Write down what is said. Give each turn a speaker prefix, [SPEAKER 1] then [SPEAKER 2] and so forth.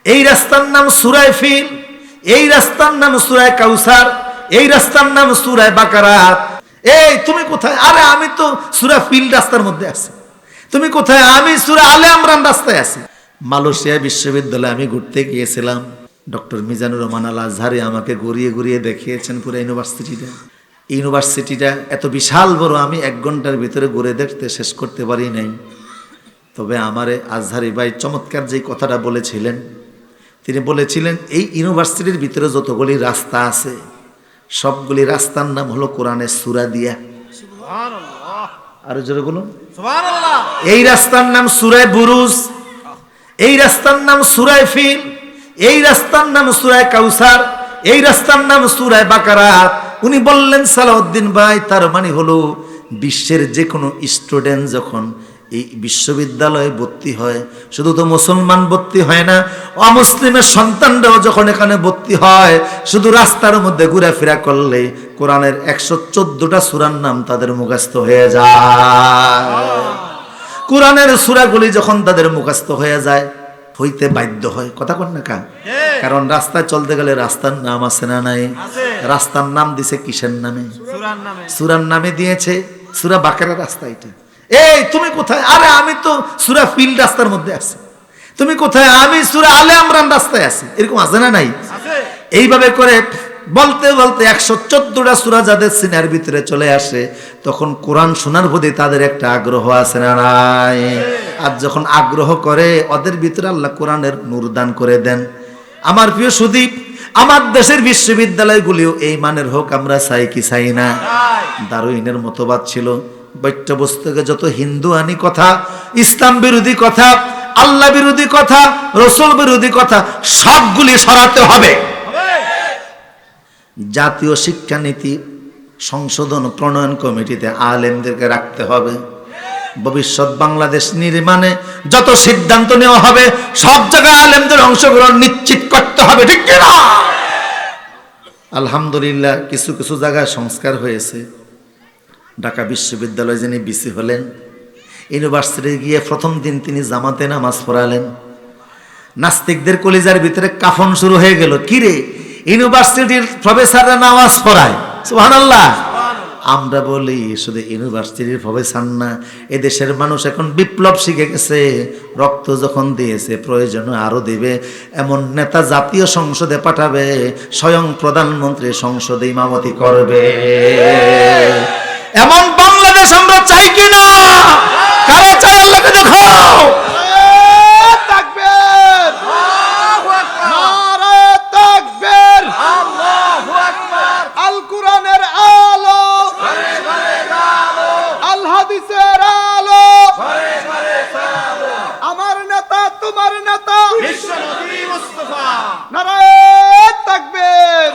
[SPEAKER 1] এই রাস্তার নাম সূরা ফিল, এই রাস্তার নাম সূরা কাউসার, এই রাস্তার নাম সূরা বাকারাত। এই তুমি কোথায়? আরে আমি তো সূরা ফিল রাস্তার মধ্যে আছি। তুমি কোথায়? আমি সূরা আলে ইমরান রাস্তায় আছি। মালয়েশিয়া বিশ্ববিদ্যালয়ে আমি ঘুরতে গিয়েছিলাম। ডক্টর মিজানুর রহমান আল আজহারি আমাকে ঘুরিয়ে ঘুরিয়ে দেখিয়েছেন পুরো ইউনিভার্সিটিটা। ইউনিভার্সিটিটা এত বিশাল বড়, আমি 1 ঘন্টার ভিতরে ঘুরে দেখতে শেষ করতে পারি নাই। তবে আমারে আজহারি ভাই চমৎকার যে কথাটা বলেছিলেন, তিনি বলেছিলেন এই ইউনিভার্সিটির ভিতরে যতগুলি রাস্তা আছে সবগুলি রাস্তার নাম হলো কোরআনের সূরা দিয়া। সুবহানাল্লাহ, আরো জোরে বলুন সুবহানাল্লাহ। এই রাস্তার নাম সূরা বুরুজ, এই রাস্তার নাম সূরা ফিল, এই রাস্তার নাম সূরা কাউসার, এই রাস্তার নাম সূরা বাকারাত। উনি বললেন সালাউদ্দিন ভাই, তার মানে হলো বিশ্বের যে কোনো স্টুডেন্ট যখন এই বিশ্ববিদ্যালয়ে ভর্তি হয়, শুধু তো মুসলমান ভর্তি হয় না, অমুসলিমের সন্তানরাও যখন এখানে ভর্তি হয়, শুধু রাস্তার মধ্যে ঘোরাফেরা করলে কোরআনের 114টা সূরার নাম তাদের মুখস্থ হয়ে যায়। কোরআনের সূরাগুলি যখন তাদের মুখস্থ হয়ে যায়, হইতে বাধ্য হয়। কথা কন না কা? কারণ রাস্তায় চলতে গেলে রাস্তার নাম আছে না নাই? রাস্তার নাম দিছে কিসের নামে? সূরার নামে দিয়েছে। সূরা বাকারা রাস্তা এটা। এই তুমি কোথায়? আরে আমি তো সূরা ফিল রাস্তার মধ্যে আছি। তুমি কোথায়? আমি সূরা আলে ইমরান রাস্তায় আছি। এরকম আছে না নাই? এইভাবে করে বলতে বলতে 114টা সূরা যাদের সিনার ভিতরে চলে আসে, তখন কোরআন শোনার প্রতি তাদের একটা আগ্রহ আছে না নাই? আর যখন আগ্রহ করে, ওদের ভিতরে আল্লাহ কোরআনের নূর দান করে দেন। আমার প্রিয় সুদীপ, আমার দেশের বিশ্ববিদ্যালয়গুলিও এই মানের হোক আমরা চাই কি চাই না? দারুইনের মতবাদ ছিল পাঠ্যপুস্তকে যত হিন্দু আনি কথা, ইসলাম বিরোধী কথা, আল্লাহ বিরোধী কথা, রসুল বিরোধী কথা সবগুলি সরাতে হবে। জাতীয় শিক্ষানীতি সংশোধন প্রণয়ন কমিটিতে আলেমদেরকে রাখতে হবে। ভবিষ্যৎ বাংলাদেশ নির্মাণে যত সিদ্ধান্ত নেওয়া হবে সব জায়গায় আলেমদের অংশগ্রহণ নিশ্চিত করতে হবে, ঠিক কিনা? আলহামদুলিল্লাহ কিছু কিছু জায়গায় সংস্কার হয়েছে। ঢাকা বিশ্ববিদ্যালয়ে যিনি বিসি হলেন, ইউনিভার্সিটি গিয়ে প্রথম দিন তিনি জামাতে নামাজ পড়ালেন। নাস্তিকদের কলিজার ভিতরে কাফন শুরু হয়ে গেল, কিরে ইউনিভার্সিটির প্রফেসররা নামাজ পড়ায়, সুবহানাল্লাহ। আমরা বলি শুধু ইউনিভার্সিটির প্রফেসর না, এদেশের মানুষ এখন বিপ্লব শিখে গেছে। রক্ত যখন দিয়েছে প্রয়োজন আরো দিবে। এমন নেতা জাতীয় সংসদে পাঠাবে, স্বয়ং প্রধানমন্ত্রী সংসদে ইমামতি করবে। এমন বাংলাদেশ আমরা চাই কিনা? কারা চাই আল্লাহকে দেখাও।
[SPEAKER 2] আমার নেতা তোমার নেতা বিশ্বনবী মুস্তাফা, নারায়ে তাকবীর।